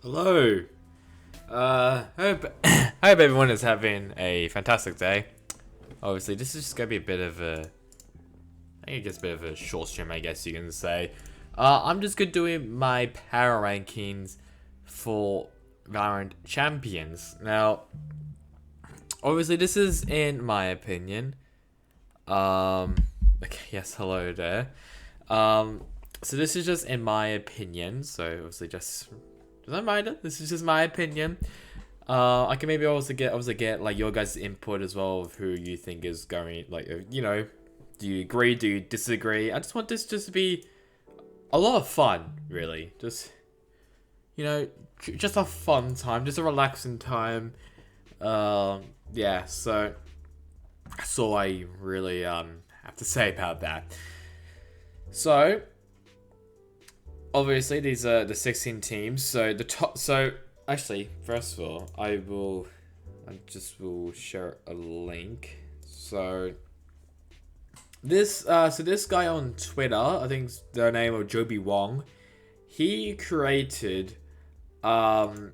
Hello. Hope everyone is having a fantastic day. Obviously, this is just gonna be a bit of a, I think it's a bit of a short stream, I guess you can say. I'm just gonna doing my power rankings for Valorant champions. Now, obviously, this is in my opinion. Okay, yes, hello there. So this is just in my opinion. So obviously, just a reminder, this is just my opinion. I can maybe also get like your guys' input as well of who you think is going, like, do you agree, do you disagree? I just want this just to be a lot of fun, really. Just, just a fun time, just a relaxing time. Yeah, so that's all I really have to say about that. So obviously these are the 16 teams. So the top. So actually, first of all, I just will share a link. So this guy on Twitter, I think the name of Joby Wong, he created so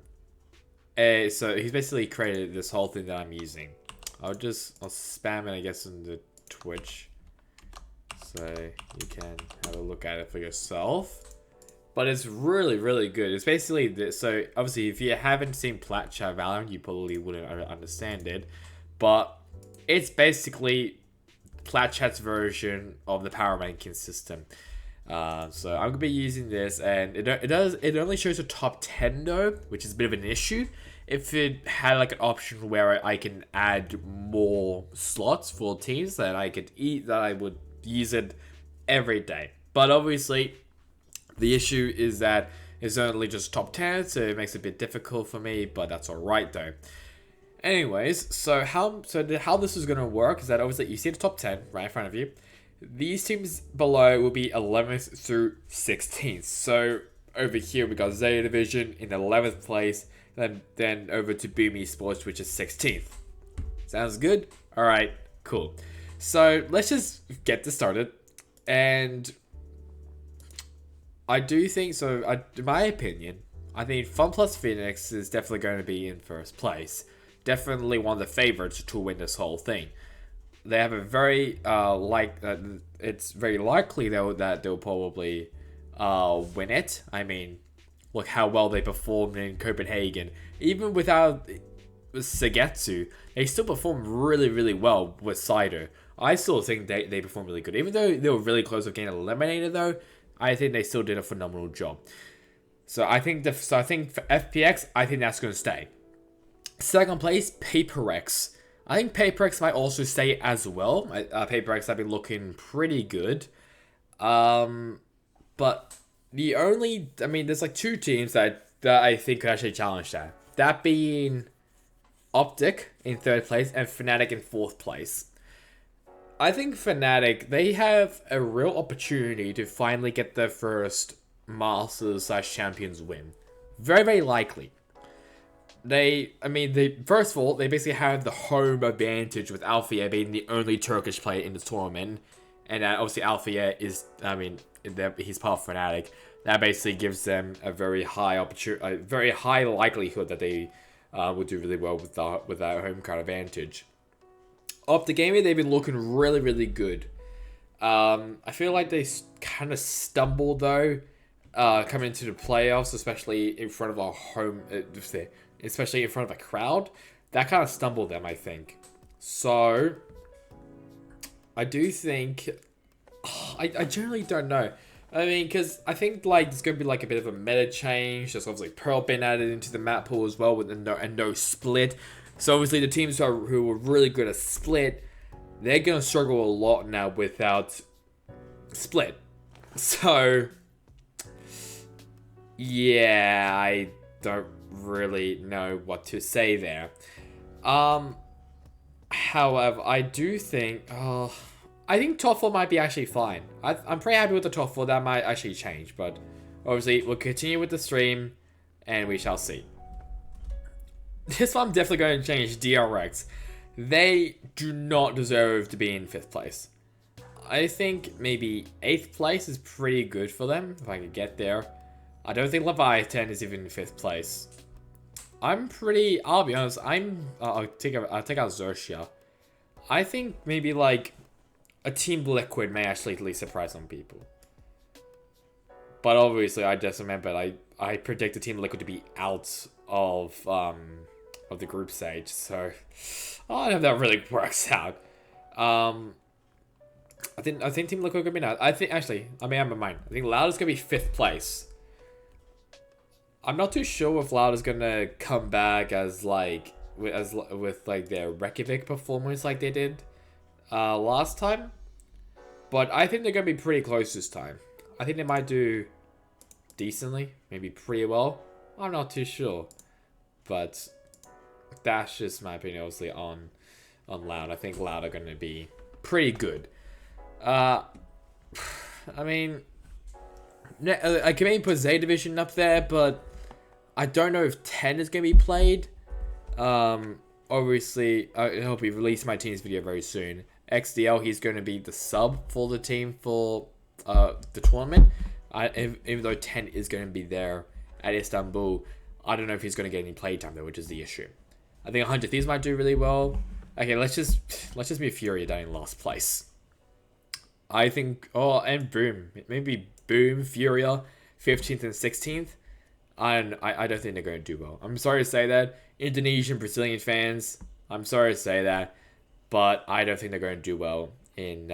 he's basically created this whole thing that I'm using. I'll spam it, I guess, in the Twitch, so you can have a look at it for yourself. But it's really, really good. It's basically this. So obviously, if you haven't seen Plat Chat Valorant, you probably wouldn't understand it. But it's basically Plat Chat's version of the power ranking system. So I'm gonna be using this, and it only shows the top 10 though, which is a bit of an issue. If it had like an option where I can add more slots for teams that I would use it every day. But obviously, the issue is that it's only just top 10, so it makes it a bit difficult for me, but that's alright though. Anyways, so how this is gonna work is that obviously you see the top 10 right in front of you. These teams below will be 11th through 16th. So over here we got Zeta Division in 11th place, then over to Boom Esports, which is 16th. Sounds good? Alright, cool. So let's just get this started. And I do think so. In my opinion, I think Fun Plus Phoenix is definitely going to be in first place. Definitely one of the favorites to win this whole thing. They have a very it's very likely though that they'll probably win it. I mean, look how well they performed in Copenhagen. Even without Sagetsu, they still performed really, really well with Cider. I still think they performed really good. Even though they were really close to getting eliminated though, I think they still did a phenomenal job. So I think for FPX, I think that's going to stay. Second place, PaperX. I think PaperX might also stay as well. PaperX have been looking pretty good. But there's like two teams that I think could actually challenge that. That being Optic in third place and Fnatic in fourth place. I think Fnatic, they have a real opportunity to finally get their first Masters/Champions win. Very, very likely. First of all, they basically have the home advantage with Althea being the only Turkish player in the tournament. And obviously Althea is, he's part of Fnatic. That basically gives them a very high opportunity, a very high likelihood that they will do really well with that home crowd advantage. Up the game, they've been looking really, really good. I feel like they kind of stumbled though, coming into the playoffs, especially in front of a especially in front of a crowd. That kind of stumbled them, I think. So I do think I generally don't know. I mean, because I think like there's gonna be like a bit of a meta change. There's obviously Pearl being added into the map pool as well with no split. So obviously the teams who were really good at split, they're going to struggle a lot now without split. So, yeah, I don't really know what to say there. However, I do think, I think top 4 might be actually fine. I'm pretty happy with the top 4. That might actually change, but obviously we'll continue with the stream and we shall see. This one I'm definitely going to change. DRX. They do not deserve to be in 5th place. I think maybe 8th place is pretty good for them, if I could get there. I don't think Leviathan is even in 5th place. I'll be honest, I'll take out Xerxia. I think maybe like a Team Liquid may actually at least surprise some people. But obviously, I just remember I predicted Team Liquid to be out of the group stage, so I don't know if that really works out. I think Team Liquid could be out. I think actually, I may have my mind. I think Loud is gonna be 5th place. I'm not too sure if Loud is gonna come back as like with like their Reykjavik performance like they did last time, but I think they're gonna be pretty close this time. I think they might do decently, maybe pretty well. I'm not too sure, but that's just my opinion. Obviously on Loud, I think Loud are gonna be pretty good. I mean, I can maybe put Z Division up there, but I don't know if 10 is gonna be played. Obviously, I hope we release my team's video very soon. XDL, he's going to be the sub for the team for the tournament. Even though 10 is going to be there at Istanbul, I don't know if he's going to get any playtime though, which is the issue. I think 100 Thieves might do really well. Okay, let's just be Furia down in last place. I think, and Boom, maybe Boom, Furia, 15th and 16th. I don't think they're going to do well. I'm sorry to say that. Indonesian, Brazilian fans, I'm sorry to say that, but I don't think they're going to do well in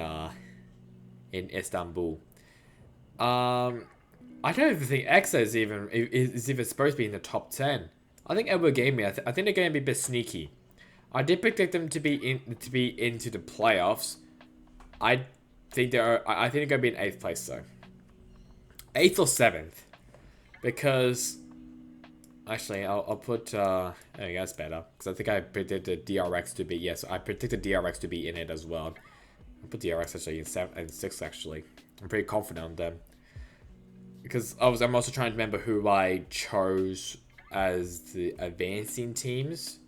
Istanbul. I don't even think Exa is even supposed to be in the top 10. I think Edward Gaming, I think they're going to be a bit sneaky. I did predict them to be into the playoffs. I think they're going to be in 8th place though. 8th or 7th. Because, actually, I'll put, I think that's better. Because I think I predicted DRX to be, yes, I predicted DRX to be in it as well. I'll put DRX actually in 7th and 6th, actually. I'm pretty confident on them. Because I'm also trying to remember who I chose as the advancing teams.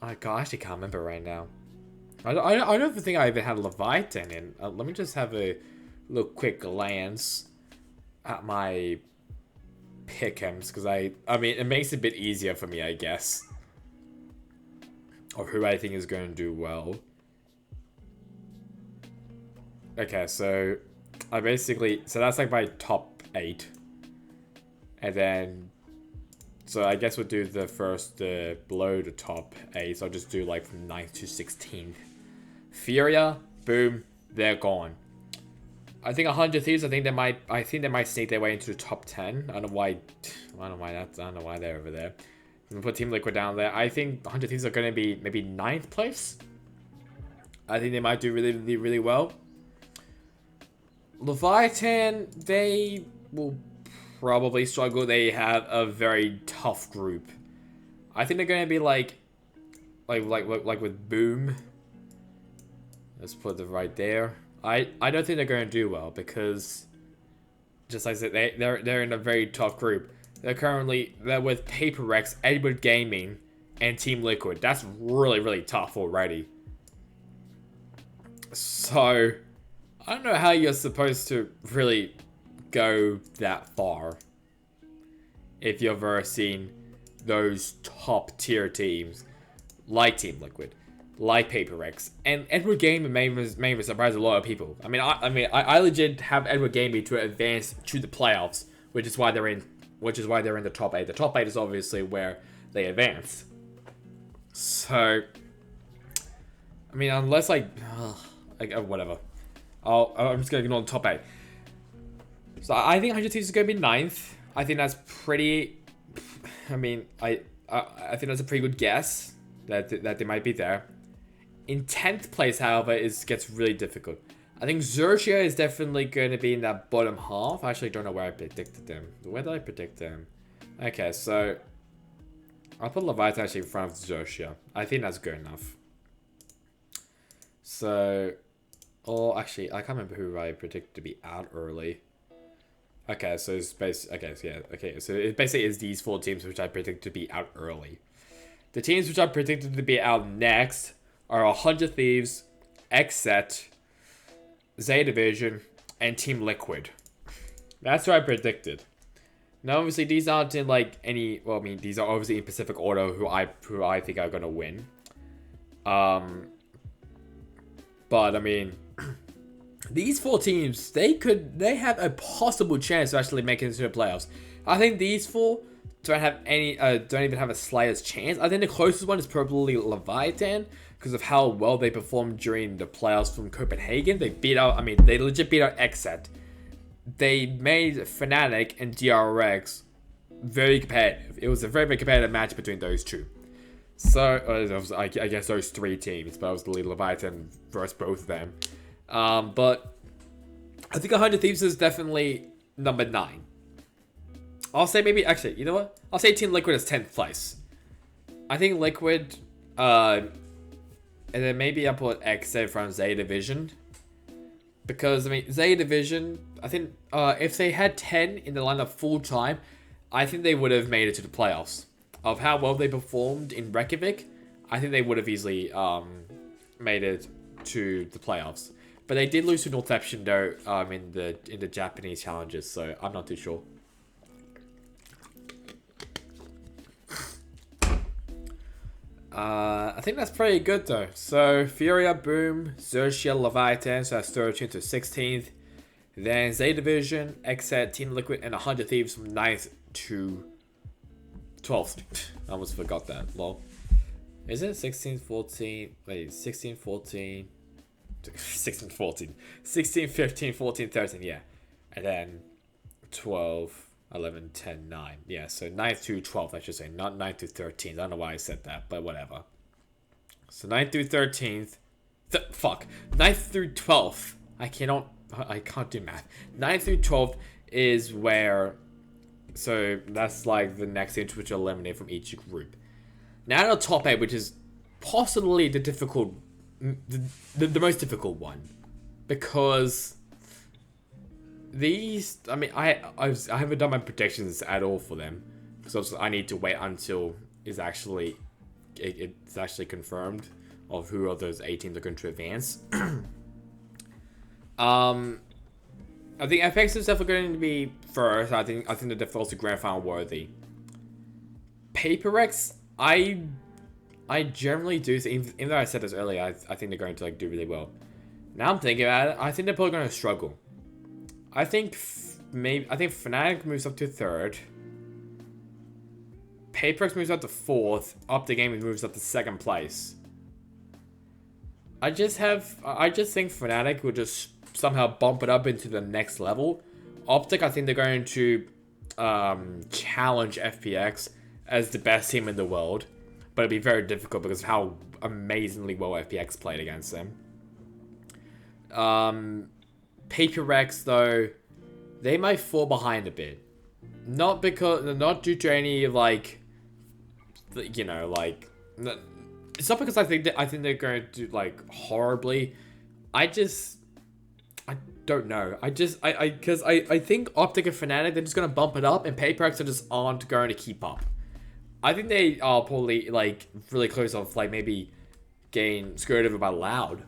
I actually can't remember right now. I don't even think I even had Leviathan in. Let me just have a little quick glance at my pick'ems, because I mean, it makes it a bit easier for me, I guess, of who I think is going to do well. Okay, so so that's like my top 8, and then so I guess we'll do the first below the top 8. So I'll just do like from 9th to 16th. Furia, Boom, they're gone. I think 100 Thieves. I think they might sneak their way into the top 10. I don't know why they're over there. I'm gonna put Team Liquid down there. I think 100 Thieves are gonna be maybe 9th place. I think they might do really, really well. Leviathan, they will probably struggle. They have a very tough group. I think they're gonna be like with Boom. Let's put it right there. I don't think they're going to do well because, just like I said, they're in a very tough group. They're with Paper Rex, Edward Gaming, and Team Liquid. That's really, really tough already. So, I don't know how you're supposed to really go that far if you've ever seen those top tier teams like Team Liquid, like Paper Rex, and Edward Gaming may surprise a lot of people. I mean, I legit have Edward Gaming to advance to the playoffs, which is why they're in the top 8. The top 8 is obviously where they advance. So, I mean, unless whatever, I'm just gonna ignore the top 8. So I think 100 Thieves is gonna be 9th. I think that's pretty. I mean, I think that's a pretty good guess that they might be there. In 10th place, however, gets really difficult. I think Xerxia is definitely going to be in that bottom half. I actually don't know where I predicted them. Where did I predict them? Okay, so I'll put Leviathan actually in front of Xerxia. I think that's good enough. So, actually, I can't remember who I predicted to be out early. Okay, so it's so it basically is these 4 teams which I predicted to be out early. The teams which I predicted to be out next are 100 Thieves, Xset, Z Division, and Team Liquid. That's what I predicted. Now, obviously, these aren't in like any. Well, I mean, these are obviously in Pacific order who I think are gonna win. But I mean, these four teams, they have a possible chance of actually making it to the playoffs. I think these four don't even have a slightest chance. I think the closest one is probably Leviathan because of how well they performed during the playoffs from Copenhagen. They legit beat out Xset. They made Fnatic and DRX very competitive. It was a very, very competitive match between those two. So, I guess those three teams, but I was the lead Leviathan versus both of them. But I think 100 Thieves is definitely number 9. I'll say maybe, actually, you know what? I'll say Team Liquid is 10th place. I think Liquid, and then maybe I'll put Xset from Zeta Division. Because, I mean, Zeta Division, I think, if they had 10 in the lineup full time, I think they would have made it to the playoffs. Of how well they performed in Reykjavik, I think they would have easily made it to the playoffs. But they did lose to Northception though in the Japanese challenges, so I'm not too sure. I think that's pretty good though. So Furia, Boom, Xerxia, Leviathan, so that's 13th to 16th. Then Zeta Division, Xset, Team Liquid, and 100 Thieves from 9th to 12th. I almost forgot that. Lol. Is it 16, 14? Wait, 16, 14. 16, 14. 16, 15, 14, 13. Yeah. And then 12, 11, 10, 9. Yeah, so 9th to 12th, I should say. Not 9th to 13th. I don't know why I said that, but whatever. So 9th through 13th. Fuck. 9th through 12th. I can't do math. 9th through 12th is where. So that's like the next team which are eliminated from each group. Now the top 8, which is possibly the difficult, the most difficult one, because these. I mean, I haven't done my predictions at all for them because I need to wait until it's actually confirmed of who of those 8 teams are going to advance. I think FX is definitely going to be first. I think they're definitely also grand final worthy. PaperX, I generally do think, even though I said this earlier, I think they're going to like do really well. Now I'm thinking about it, I think they're probably going to struggle. I think Fnatic moves up to 3rd. PaperX moves up to 4th. Optic Gaming moves up to 2nd place. I just think Fnatic will just somehow bump it up into the next level. Optic, I think they're going to challenge FPX as the best team in the world, but it'd be very difficult because of how amazingly well FPX played against them. PaperX though, they might fall behind a bit, not due to any like, you know, like, it's not because I think they're going to do like horribly. I don't know. I think Optic and Fnatic, they're just gonna bump it up, and PaperX are just aren't going to keep up. I think they are probably like really close off, like maybe getting screwed over by Loud.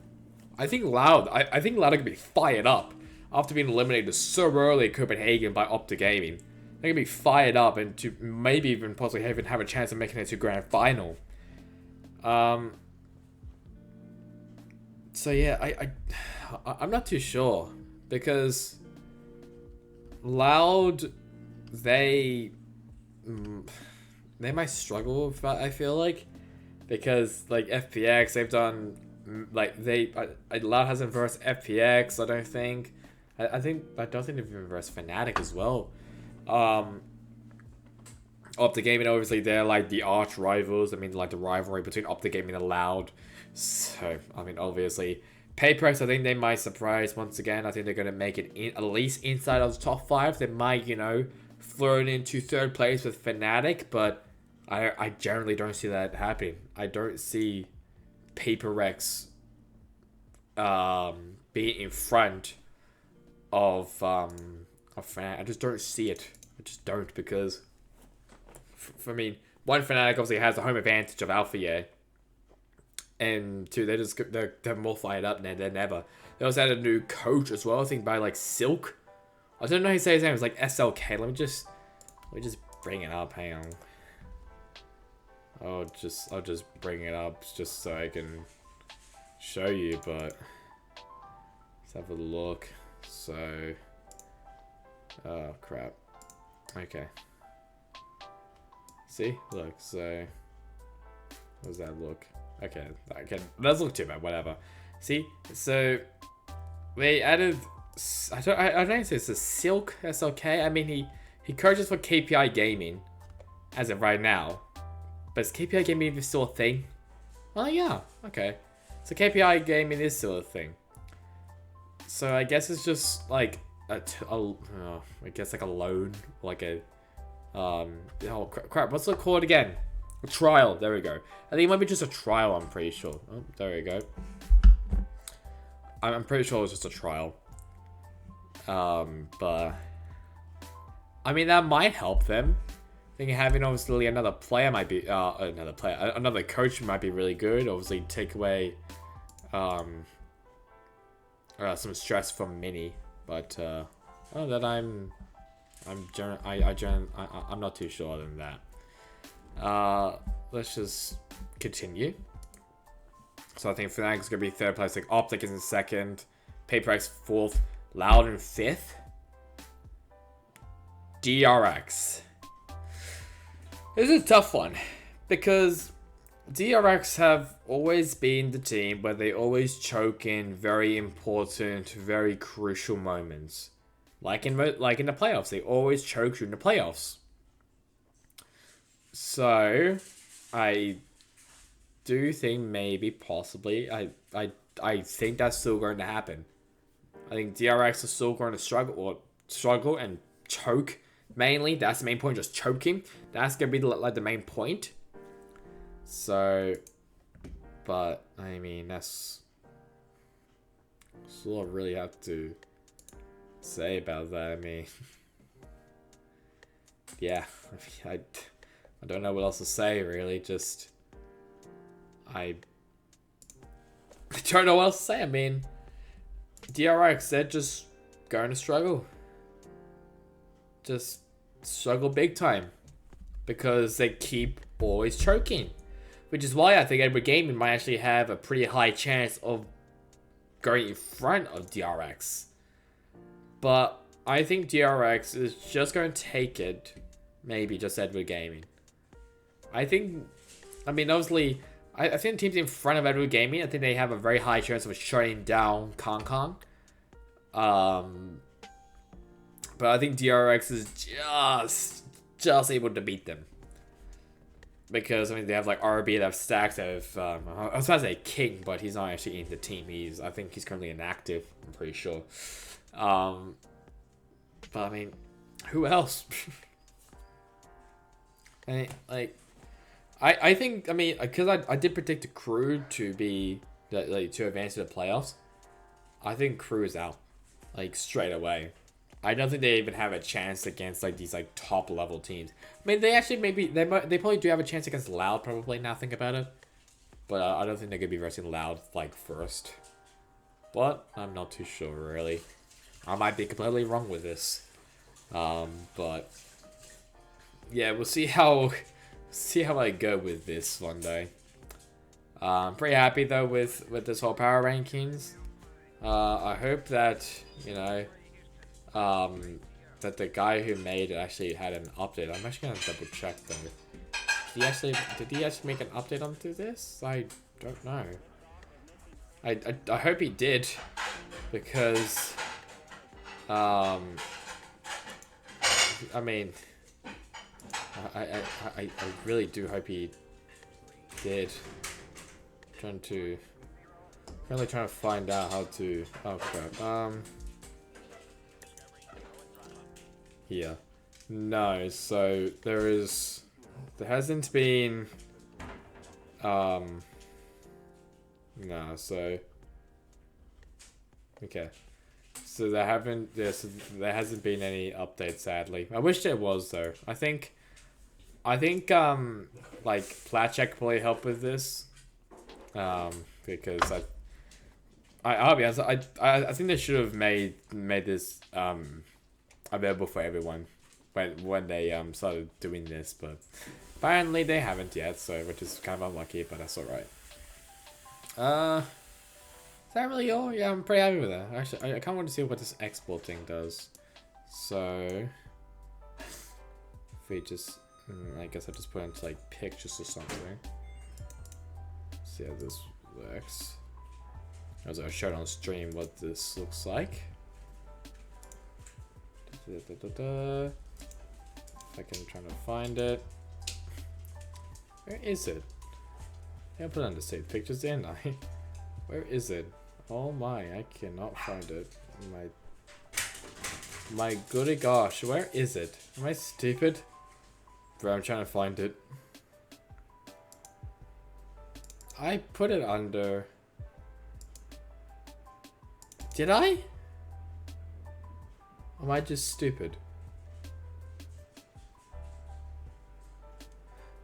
I think Loud are gonna be fired up after being eliminated so early at Copenhagen by Optic Gaming. They're gonna be fired up and to maybe even possibly even have a chance of making it to grand final. So yeah, I'm not too sure because Loud, they might struggle with that, I feel like, because like FPX, they've done like Loud hasn't versed FPX. I don't think they've even versed Fnatic as well. Optic Gaming, obviously they're like the arch rivals. I mean, like the rivalry between Optic Gaming and Loud. So I mean, obviously PaperX, I think they might surprise once again. I think they're going to make it at least inside of the top 5. They might, you know, float into 3rd place with Fnatic, but I generally don't see that happening. I don't see PaperX being in front of Fnatic. I just don't see it. I just don't, because I mean, one, Fnatic obviously has the home advantage of Alpha Year. And 2, they're more fired up than ever. They also had a new coach as well, I think by like Silk. I don't know how to say his name. It's like SLK. Let We just bring it up. Hang on. I'll just bring it up just so I can show you. But let's have a look. So, oh crap. Okay. See, look. So, what does that look? Okay, doesn't look too bad. Whatever. See, so they added. I don't know if it's a Silk SLK. I mean, he coaches for KPI Gaming as of right now. But is KPI Gaming even still a thing? Oh yeah, okay. So KPI Gaming is still a thing. So I guess it's just like I guess like a loan, like a oh crap, what's it called again? A trial. There we go. I think it might be just a trial. I'm pretty sure. Oh, there we go. I'm pretty sure it was just a trial. But I mean that might help them. I think having obviously another player might be another coach might be really good. Obviously take away some stress from Mini, but that I'm not too sure other than that. Let's just continue. So I think Fnatic's gonna be third place. Like Optic is in second, PaperX fourth, Loud in fifth. DRX. This is a tough one because DRX have always been the team where they always choke in very important, very crucial moments. Like in the playoffs, they always choke in the playoffs. So, I do think maybe, possibly, I think that's still going to happen. I think DRX is still going to struggle and choke. Mainly, that's the main point, just choking. That's going to be like the main point. So, but, I mean, that's all I really have to say about that. I mean, yeah, I don't know what else to say, really. Just, I don't know what else to say. I mean, DRX, they're just going to struggle. Just struggle big time. Because they keep always choking. Which is why I think Edward Gaming might actually have a pretty high chance of going in front of DRX. But I think DRX is just going to take it. Maybe just Edward Gaming. I mean, obviously, I think teams in front of Edward Gaming, I think they have a very high chance of shutting down Kong. But I think DRX is just able to beat them. Because, I mean, they have, like, RB, they have Stacks, they have, I was about to say King, but he's not actually in the team. I think he's currently inactive, I'm pretty sure. But, I mean, who else? I think, I mean, because I did predict the Crew to be, like, to advance to the playoffs. I think Crew is out, like, straight away. I don't think they even have a chance against like these like top level teams. I mean, they actually they probably do have a chance against Loud probably. Now think about it, but I don't think they're gonna be versing Loud like first. But I'm not too sure really. I might be completely wrong with this. But yeah, we'll see how I go with this one day. I'm pretty happy though with this whole power rankings. I hope that that the guy who made it actually had an update. I'm actually gonna double check though. Did he actually make an update onto this? I don't know. I hope he did, because I mean, I really do hope he did. Currently trying to find out how to. Oh crap. Here. No, so there hasn't been no, so okay. So there hasn't been any updates, sadly. I wish there was though. I think like Platcheck probably help with this. Because I'll be honest, I think they should have made this available for everyone. when they started doing this, but apparently they haven't yet, so which is kind of unlucky, but that's alright. Is that really all? Yeah, I'm pretty happy with that. Actually, I kind of want to see what this export thing does. So, if we just, I guess I'll just put into like pictures or something. See how this works. As I showed on stream what this looks like. If I can try to find it. Where is it? I put on the save pictures, didn't I? Where is it? Oh my, I cannot find it. My goody gosh, where is it? Am I stupid? Bro, I'm trying to find it. I put it under... Did I? Am I just stupid?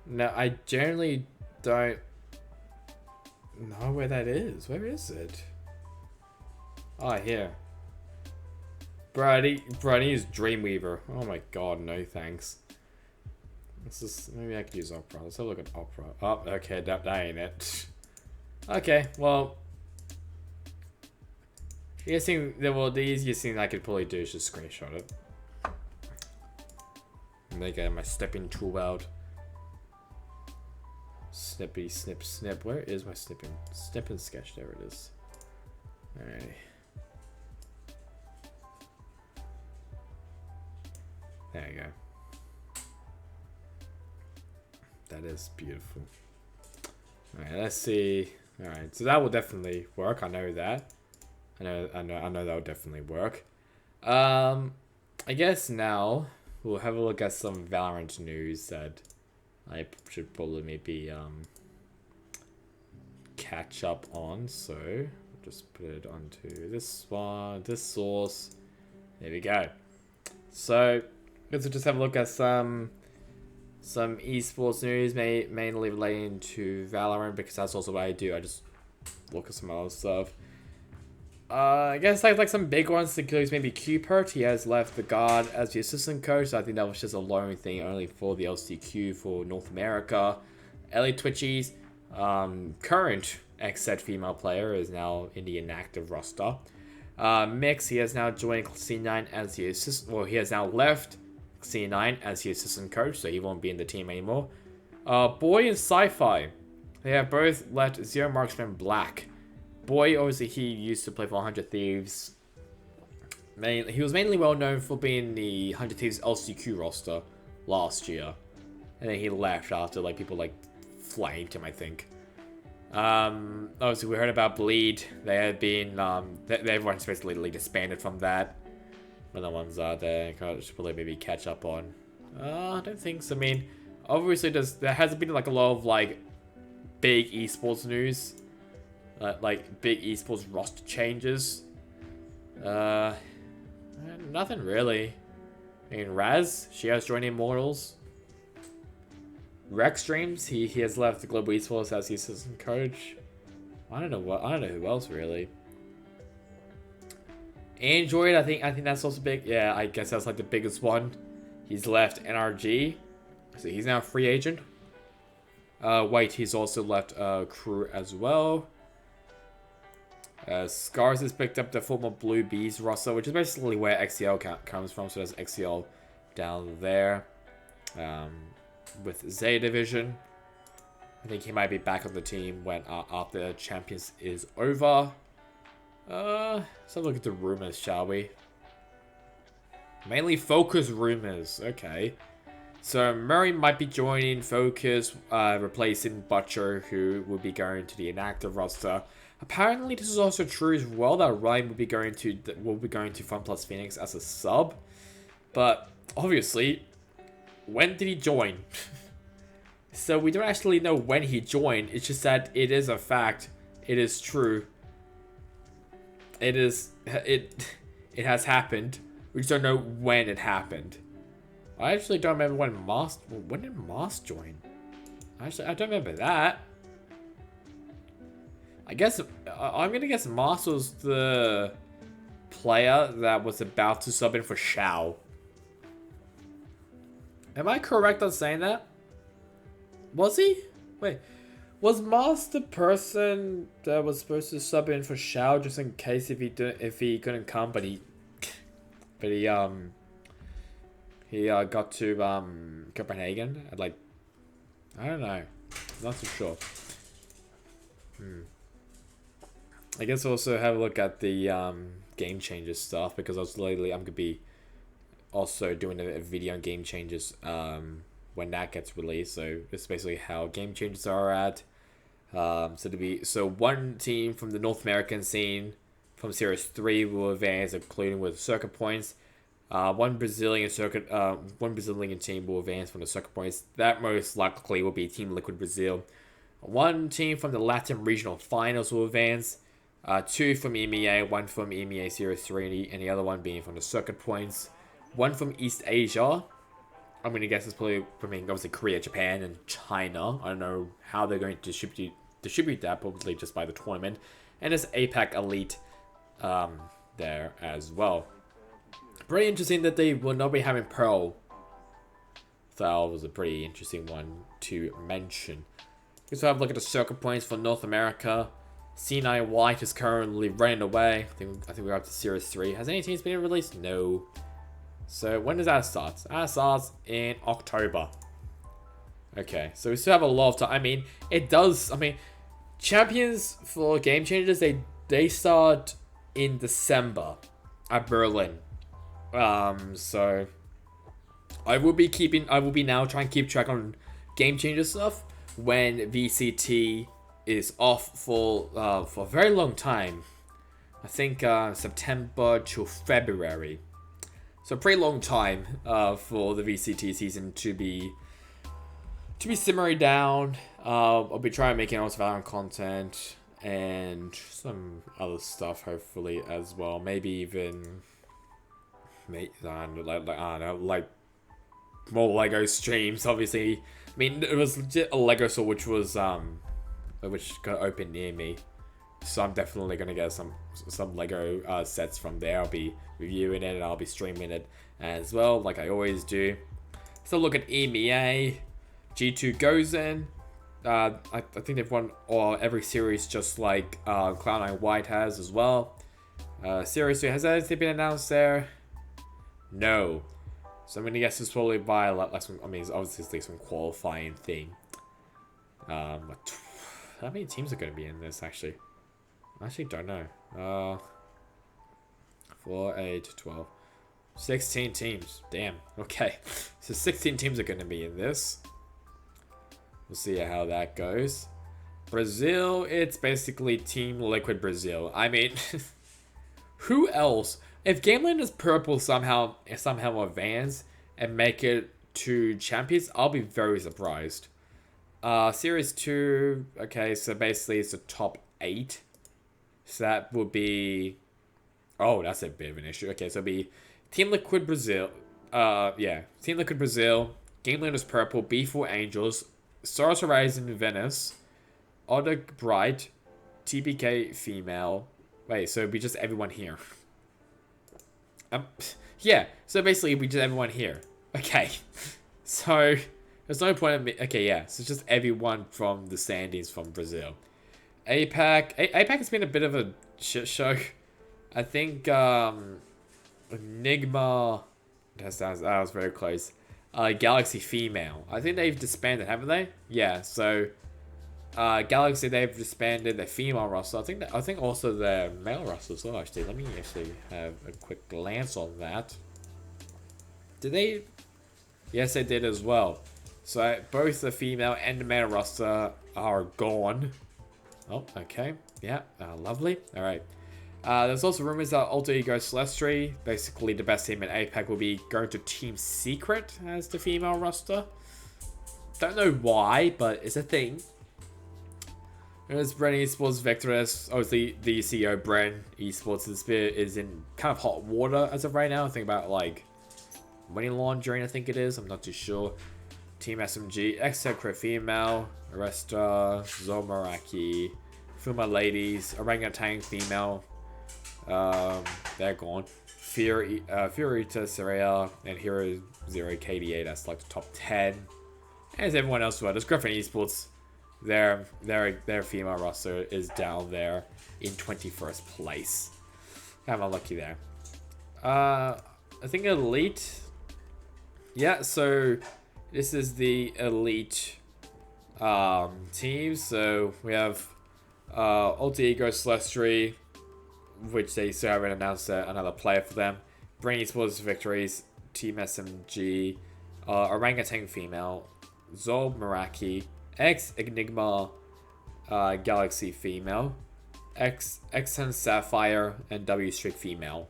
No, I generally don't know where that is. Where is it? Oh, here. Bro, I need use Dreamweaver. Oh my god, no thanks. This is, maybe I could use Opera. Let's have a look at Opera. Oh, okay, that ain't it. Okay, well. The easiest thing I could probably do is just screenshot it. And then get my stepping tool out. Snippy, snip, snip. Where is my snipping? Snip and sketch. There it is. Alright. There you go. That is beautiful. Alright, let's see. Alright, so that will definitely work. I know that. I know that will definitely work. I guess now we'll have a look at some Valorant news that I should probably maybe catch up on. So I'll just put it onto this one, this source. There we go. So let's just have a look at some esports news, mainly relating to Valorant, because that's also what I do. I just look at some other stuff. I guess like some big ones includes maybe Cupert. He has left the guard as the assistant coach. So I think that was just a lone thing only for the LCQ for North America. Ellie Twitchies, current ex-set female player, is now in the inactive roster. Mix, he has now joined C9 as the assistant. Well, he has now left C9 as the assistant coach, so he won't be in the team anymore. Boy and Sci-Fi, they have both left Zero Marksman Black. Boy, obviously, he used to play for 100 Thieves. He was mainly well known for being the 100 Thieves LCQ roster last year. And then he left after like people like flamed him, I think. Obviously, we heard about Bleed. They had been, everyone's basically disbanded from that. Other ones are there. I should probably maybe catch up on. I don't think so. I mean, obviously, there hasn't been like a lot of like big esports news. Like big esports roster changes. Nothing really. I mean, Raz, she has joined Immortals. Rex Streams, he has left the Global Esports as the assistant coach. I don't know who else really. Android, I think that's also big. Yeah, I guess that's like the biggest one. He's left NRG, so he's now a free agent. White, he's also left Crew as well. Scars has picked up the former Blue Bees roster, which is basically where XCL comes from. So there's XCL down there. With Z Division, I think he might be back on the team when after Champions is over. Let's have a look at the rumors, shall we? Mainly Focus rumors. Okay. So Murray might be joining Focus, replacing Butcher, who will be going to the inactive roster. Apparently, this is also true as well that Ryan will be going to Fun Plus Phoenix as a sub. But obviously, when did he join? So we don't actually know when he joined. It's just that it is a fact. It is true. It has happened. We just don't know when it happened. I actually don't remember when did Moss join? Actually, I don't remember that. I guess I'm gonna guess Moss was the player that was about to sub in for Shao. Am I correct on saying that? Was he? Wait. Was Mars the person that was supposed to sub in for Shao just in case if he couldn't come, but he got to Copenhagen at like, I don't know, not too sure. I guess also have a look at the Game Changers stuff, because I'm gonna be also doing a video on Game Changers when that gets released. So it's basically how Game Changers are at. So one team from the North American scene from Series 3 will advance, including with circuit points. One Brazilian team will advance from the circuit points. That most likely will be Team Liquid Brazil. One team from the Latin Regional Finals will advance. Two from EMEA, one from EMEA Series 3, and the other one being from the circuit points. One from East Asia. I'm going to guess it's probably, obviously Korea, Japan, and China. I don't know how they're going to distribute that, probably just by the tournament. And there's APAC Elite there as well. Pretty interesting that they will not be having Pearl. So that was a pretty interesting one to mention. Let's have a look at the circuit points for North America. C9 White is currently running away. I think we're up to Series 3. Has any teams been released? No. So when does that start? That starts in October. Okay, so we still have a lot of time. I mean, it does. I mean, champions for Game Changers, they start in December at Berlin. So I will be now trying to keep track on Game Changer stuff when VCT is off for a very long time. I think September to February. So a pretty long time for the VCT season to be simmering down. I'll be trying to make also Valorant content and some other stuff hopefully as well. Maybe even like more Lego streams. Obviously, I mean it was legit a Lego store which got open near me, so I'm definitely gonna get some Lego sets from there. I'll be reviewing it and I'll be streaming it as well, like I always do. So look at EMEA. G2 goes in. I think they've won every series just like Cloud9 White has as well. Series 2, has anything been announced there? No. So I'm gonna guess it's probably by less. I mean, it's obviously some qualifying thing. How many teams are gonna be in this actually? I actually don't know. 4, 8, 12, 16 teams. Damn. Okay. So 16 teams are gonna be in this. We'll see how that goes. Brazil, it's basically Team Liquid Brazil. I mean, who else? If Gameland is purple somehow advance and make it to champions, I'll be very surprised. Series 2, okay, so basically it's the top 8. So that would be... Oh, that's a bit of an issue. Okay, so it'll be Team Liquid Brazil. Yeah, Team Liquid Brazil, Gameland is purple, B4 Angels, Stars Horizon Venice, Otter Bright, TBK Female. Wait, so it'd be just everyone here. Yeah, so basically we just everyone here. Okay, so there's no point in me. Okay, yeah, so it's just everyone from the standings from Brazil. APAC has been a bit of a shit show. I think Enigma. That was very close. Galaxy Female. I think they've disbanded, haven't they? Yeah. So Galaxy, they've disbanded their female roster. I think also their male roster as well. Actually, let me actually have a quick glance on that. Did they? Yes, they did as well. So both the female and the male roster are gone. Oh, okay. Yeah, lovely. All right. There's also rumors that Alter Ego Celestri, basically the best team in APAC, will be going to Team Secret as the female roster. Don't know why, but it's a thing. There's Bren Esports Vectoress. Obviously, the CEO, Bren Esports, is in kind of hot water as of right now. I think about like money laundering, I think it is. I'm not too sure. Team SMG, X-Secret Female, Aresta, Zomaraki, Fuma Ladies, Orangutan Female. They're gone. Fiorita Seria and Hero Zero KDA. That's like the top 10. As everyone else well. There's Griffin Esports. Their female roster is down there in 21st place. I'm unlucky there. I think Elite. Yeah, so this is the Elite team. So we have Alter Ego Celestri, which they still haven't announced another player for them. Brain Esports Victories, Team SMG, Orangutan Female, Zol Meraki, X Enigma Galaxy Female, Xen Sapphire, and W Streak Female.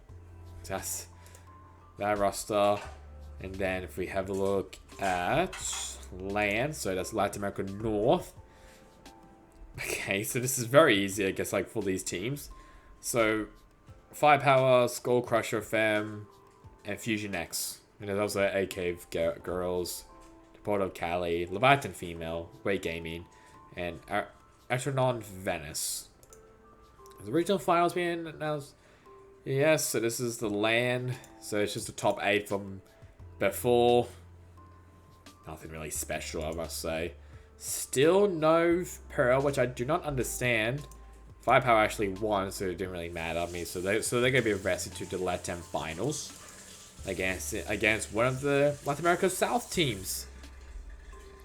That's that roster. And then if we have a look at LAN, so that's Latin America North. Okay, so this is very easy, I guess, like for these teams. So Firepower, Skull Crusher Fem, and Fusion X. And there's also A Cave Girls, Porto Cali, Leviathan Female, Great Gaming, and Astronaut Venice. Is the regional finals being announced? Yes, so this is the LAN. So it's just the top 8 from before. Nothing really special, I must say. Still no Pearl, which I do not understand. Firepower actually won, so it didn't really matter. I mean, so they're gonna be rested to the Latin finals against one of the Latin America South teams.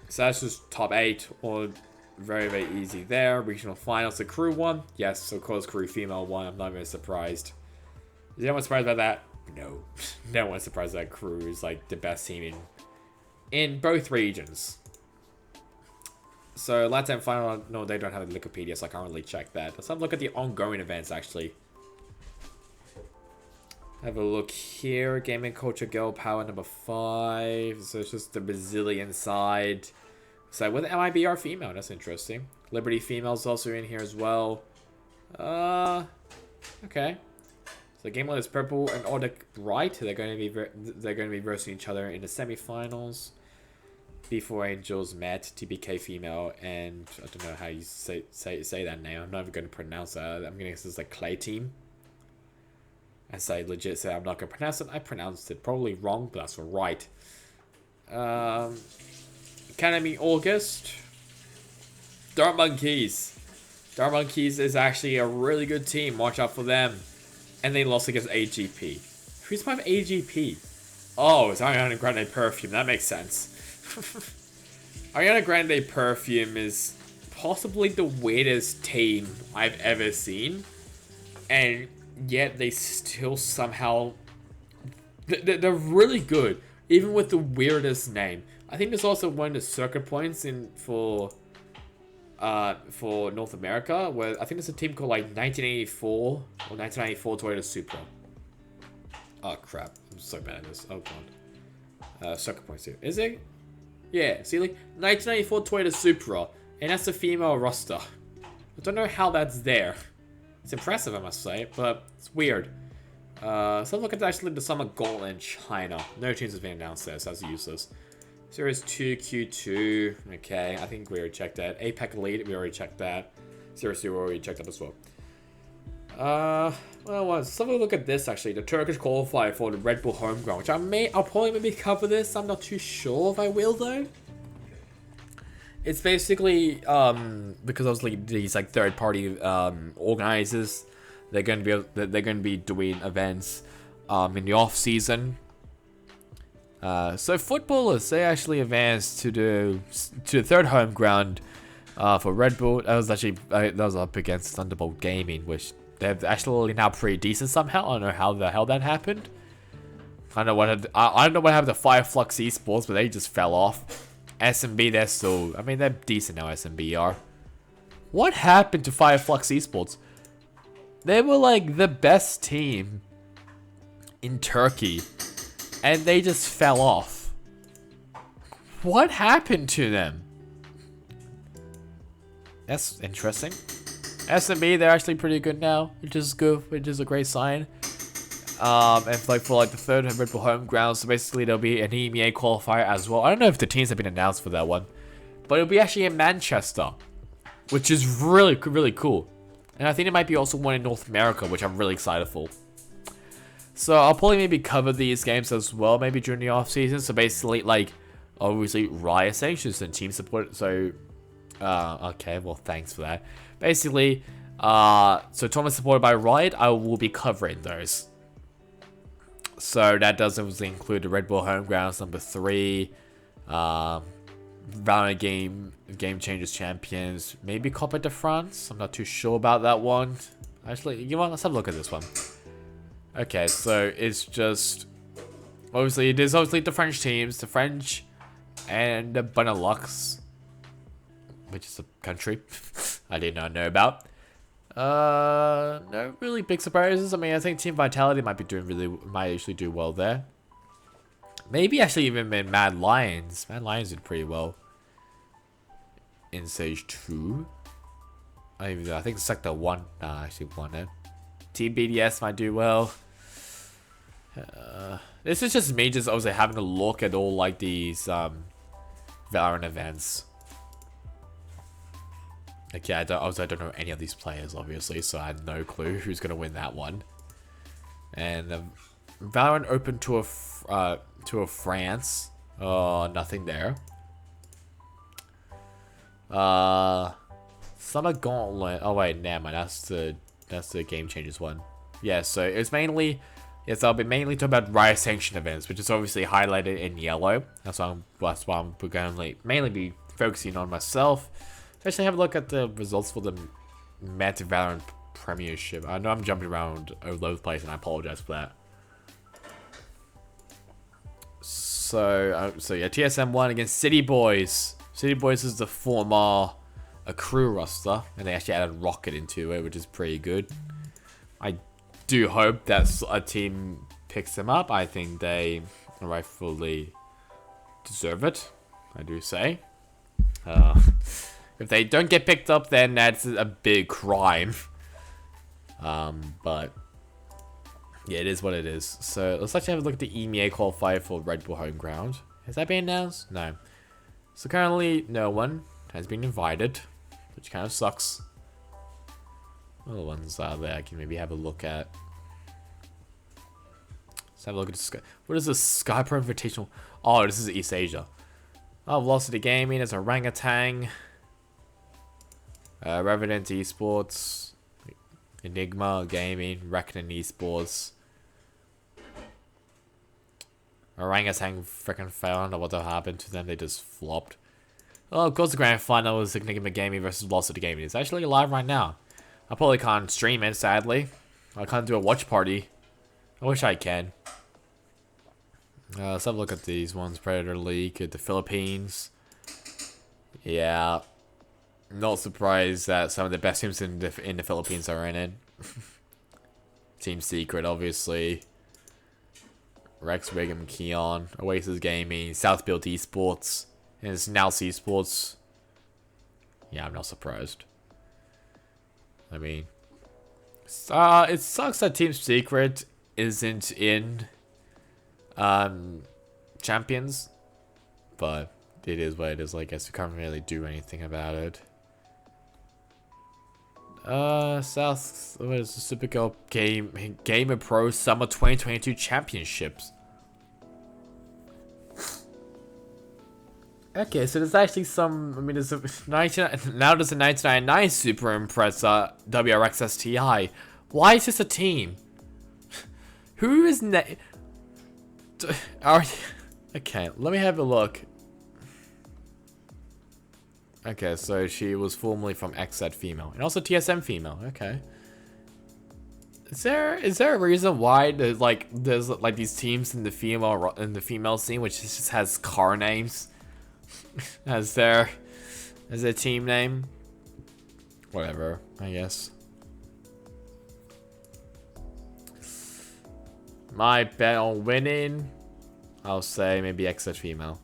So that's just top 8, or very, very easy there. Regional finals, the crew won. Yes, of course, crew female won. I'm not even surprised. Is anyone surprised by that? No. No one's surprised that crew is like the best team in both regions. So Latin final, no, they don't have a Wikipedia, so I can't really check that. Let's have a look at the ongoing events actually. Have a look here. Gaming Culture Girl Power number 5. So it's just the Brazilian side. So with MIBR female, that's interesting. Liberty female's also in here as well. Okay. So game mode is purple and Nordic bright. They're going to be versing each other in the semifinals. Before Angels met TBK female, and I don't know how you say that name. I'm not even going to pronounce that. I'm going to guess it's like Clay team. As I legit say I'm not going to pronounce it. I pronounced it probably wrong, but that's right. Academy August. Dark Monkeys. Dark Monkeys is actually a really good team. Watch out for them. And they lost against AGP. Who's part of AGP? Oh, it's Ariana Grande Perfume. That makes sense. Ariana Grande Perfume is possibly the weirdest team I've ever seen. And yet they still somehow... They're really good. Even with the weirdest name. I think there's also one of the circuit points for North America, where I think there's a team called like 1984 or 1994 Toyota Supra. Oh crap, I'm so bad at this. Oh god. Circuit points here. Is it? Yeah, see, like 1994 Toyota Supra, and that's the female roster. I don't know how that's there. It's impressive, I must say, but it's weird. So look at actually the Summer Goal in China. No teams have been announced there, so that's useless. Series 2, Q2, okay, I think we already checked that. APAC Elite, we already checked that. Series 2, we already checked that as well. Well, let's have a look at this actually. The Turkish qualifier for the Red Bull Homeground, which I'll probably maybe cover this. I'm not too sure if I will though. It's basically, because obviously these like third-party organizers, they're going to be doing events in the off season. So footballers, they actually advanced to the third home ground for Red Bull. That was up against Thunderbolt Gaming, which they're actually now pretty decent somehow. I don't know how the hell that happened. I don't know what happened to Fireflux Esports, but they just fell off. SMB, they're still, I mean, they're decent now. SMB are. What happened to Fireflux Esports? They were like the best team in Turkey. And they just fell off. What happened to them? That's interesting. SMB, they're actually pretty good now, which is good, which is a great sign. And for the third Red Bull home ground, so basically there'll be an EMEA qualifier as well. I don't know if the teams have been announced for that one, but it'll be actually in Manchester, which is really, really cool. And I think it might be also one in North America, which I'm really excited for. So I'll probably maybe cover these games as well, maybe during the off season. So basically, like, obviously Riot Sanctions and team support. So, okay, well, thanks for that. Basically, so tournaments supported by Riot, I will be covering those. So that does obviously include the Red Bull Homegrounds #3, Valorant Game Changers Champions, maybe Copa de France. I'm not too sure about that one. Actually, you want? Let's have a look at this one. Okay, so it's just obviously it is obviously the French teams, the French and the Benelux, which is a country I did not know about. No really big surprises. I mean, I think Team Vitality might actually do well there. Maybe actually even in Mad Lions. Mad Lions did pretty well in Stage 2. I think Sector 1 actually won it. Team BDS might do well. This is just me just obviously having a look at all like these Valorant events. Like, yeah, I don't know any of these players, obviously, so I had no clue who's gonna win that one. And Valorant Open Tour France. Oh, nothing there. Summer Gauntlet. Oh wait, never mind. That's the Game Changers one. Yeah, so it's mainly. Yes, I'll be mainly talking about Riot Sanction events, which is obviously highlighted in yellow. That's why I'm going to mainly be focusing on myself. Actually, have a look at the results for the Meta Valorant Premiership. I know I'm jumping around all over the place, and I apologize for that. So yeah, TSM 1 against City Boys. City Boys is the former crew roster, and they actually added Rocket into it, which is pretty good. I do hope that a team picks them up. I think they rightfully deserve it. I do say. If they don't get picked up, then that's a big crime. But yeah, it is what it is. So let's actually have a look at the EMEA qualifier for Red Bull Homeground. Has that been announced? No. So currently, no one has been invited, which kind of sucks. What other ones are there I can maybe have a look at? Let's have a look at the Sky. What is the Sky Pro Invitational? Oh, this is East Asia. Oh, Velocity Gaming, there's Orangutan. Revenant Esports. Enigma Gaming. Reckoning Esports. Orangutan freaking failed. I don't know what happened to them. They just flopped. Oh, of course the grand final is Enigma Gaming versus Velocity Gaming. It's actually live right now. I probably can't stream it, sadly. I can't do a watch party. I wish I can. Let's have a look at these ones. Predator League at the Philippines. Yeah. Not surprised that some of the best teams in the Philippines are in it. Team Secret, obviously. Rex Wiggum, Keon, Oasis Gaming, South Build Esports, and it's now Esports. Yeah, I'm not surprised. I mean, it sucks that Team Secret isn't in Champions, but it is what it is. I guess we can't really do anything about it. South, what is the Supergirl Gamer Pro Summer 2022 Championships? Okay, so there's actually some. I mean, there's a 99. Now there's a 1999 Super Impreza WRX STI. Why is this a team? Who is okay, let me have a look. Okay, so she was formerly from XZ female and also TSM female. Okay. Is there a reason why there's like these teams in the female scene which just has car names as their team name? Whatever, I guess. My bet on winning, I'll say maybe XZ female.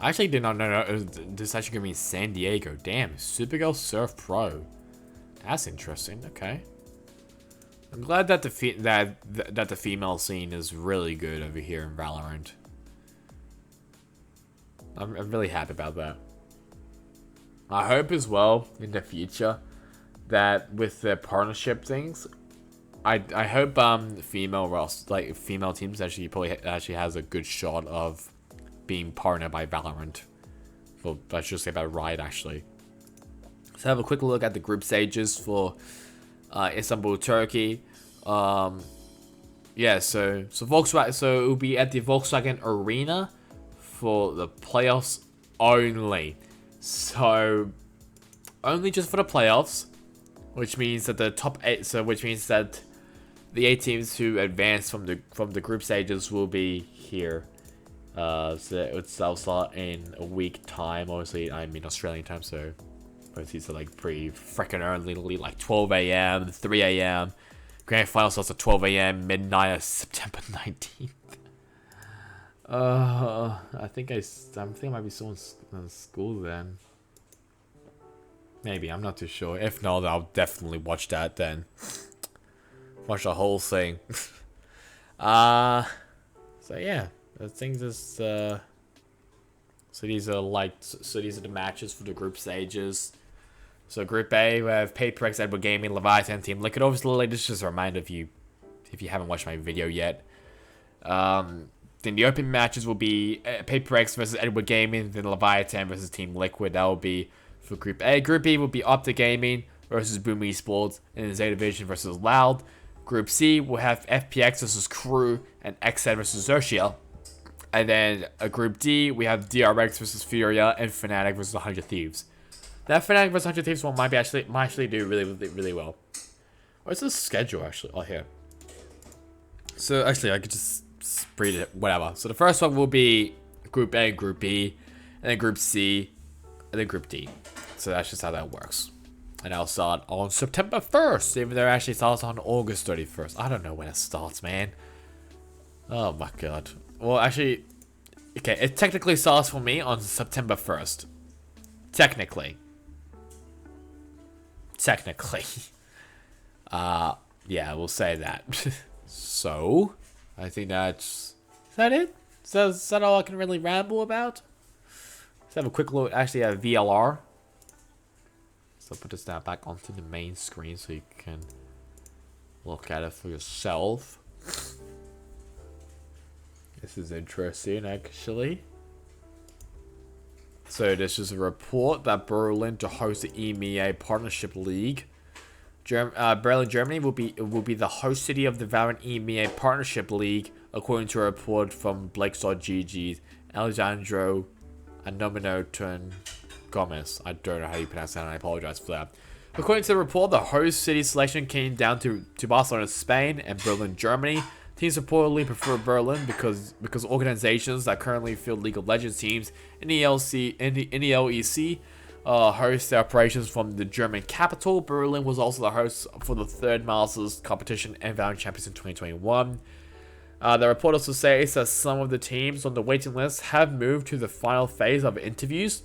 I actually did not know this actually gonna be San Diego. Damn, Supergirl Surf Pro. That's interesting. Okay. I'm glad that the female scene is really good over here in Valorant. I'm really happy about that. I hope as well in the future that with their partnership things, I hope female teams actually has a good shot of being partnered by Valorant. Well, I should say by Riot actually. So have a quick look at the group stages for Istanbul, Turkey. Yeah, so Volkswagen. So it will be at the Volkswagen Arena for the playoffs only. So only just for the playoffs, which means that the top 8. So which means that the 8 teams who advance from the group stages will be here. So it'll start in a week time. Obviously, I'm in Australian time, so both these are like pretty freaking early, like 12 a.m., 3 a.m. Grand final starts at 12 a.m. midnight of September 19th. I think I might be still in school then. Maybe, I'm not too sure. If not, I'll definitely watch that then. Watch the whole thing. So yeah, I think this. So these are the matches for the group stages. So Group A, we have PaperX, Edward Gaming, Leviathan, Team Liquid. Obviously, this is just a reminder if you haven't watched my video yet. Then the open matches will be PaperX versus Edward Gaming, then Leviathan versus Team Liquid. That will be for Group A. Group B will be Opta Gaming versus Boom Esports, and then Zeta Vision versus Loud. Group C will have FPX versus Crew, and XZ versus Xerxia. And then Group D, we have DRX versus Furia, and Fnatic versus 100 Thieves. That Fnatic vs 100 Thieves one might actually do really well. What's the schedule actually? Oh, here. So actually, I could just read it. Whatever. So the first one will be Group A and Group B, and then Group C, and then Group D. So that's just how that works. And I'll start on September 1st, even though it actually starts on August 31st. I don't know when it starts, man. Oh my god. Well, actually, okay, it technically starts for me on September 1st. Technically. Yeah, we'll say that. So, I think is that it? Is that all I can really ramble about? Let's have a quick look, actually at VLR. So put this now back onto the main screen so you can look at it for yourself. This is interesting, actually. So this is a report that Berlin to host the EMEA Partnership League. Berlin, Germany will be the host city of the Valorant EMEA Partnership League, according to a report from Blakes.gg's Alejandro Anominoton Gomez. I don't know how you pronounce that, and I apologize for that. According to the report, the host city selection came down to Barcelona, Spain, and Berlin, Germany. Teams reportedly prefer Berlin because organizations that currently field League of Legends teams in the LEC host their operations from the German capital. Berlin was also the host for the third Masters competition and Valorant Champions in 2021. The report also says that some of the teams on the waiting list have moved to the final phase of interviews,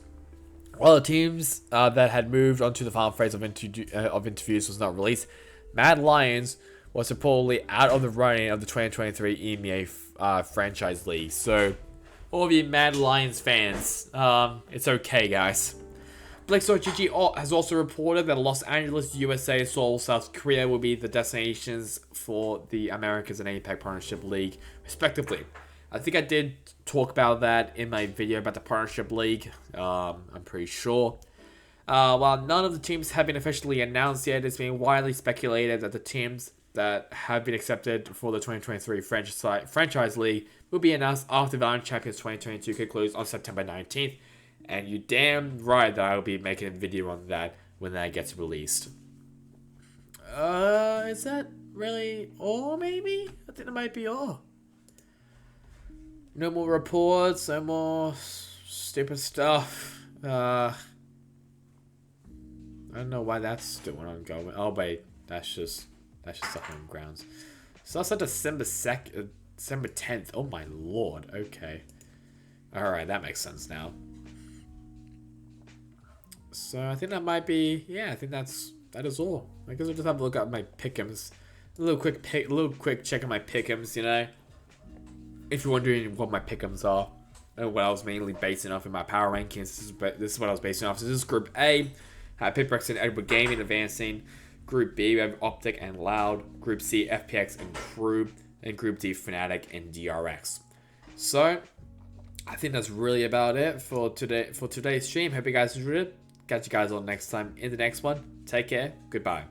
while the teams that had moved on to the final phase of interviews was not released. Mad Lions was reportedly out of the running of the 2023 EMEA franchise league. So, all of you Mad Lions fans, it's okay, guys. Blakes.gg has also reported that Los Angeles, USA, Seoul, South Korea will be the destinations for the Americas and APAC Partnership League, respectively. I think I did talk about that in my video about the Partnership League. I'm pretty sure. While none of the teams have been officially announced yet, it's been widely speculated that the teams that have been accepted for the 2023 franchise league will be announced after Valorant Champions 2022 concludes on September 19th. And you damn right that I will be making a video on that when that gets released. Is that really all, maybe? I think that might be all. No more reports, no more stupid stuff. I don't know why that's still ongoing. Oh wait, that's just the home grounds. So that's like December 10th. Oh my lord. Okay. Alright, that makes sense now. So I think that might be, yeah, I think that is all. I guess I'll just have a look at my pick'ems. A little quick check on my pick'ems, you know. If you're wondering what my pick'ems are and what I was mainly basing off in my power rankings, this is what I was basing off. So this is Group A. PaperX and Edward Gaming advancing. Group B, we have Optic and Loud. Group C, FPX and Crew. And Group D, Fnatic and DRX. So, I think that's really about it for today's stream. Hope you guys enjoyed it. Catch you guys all next time in the next one. Take care. Goodbye.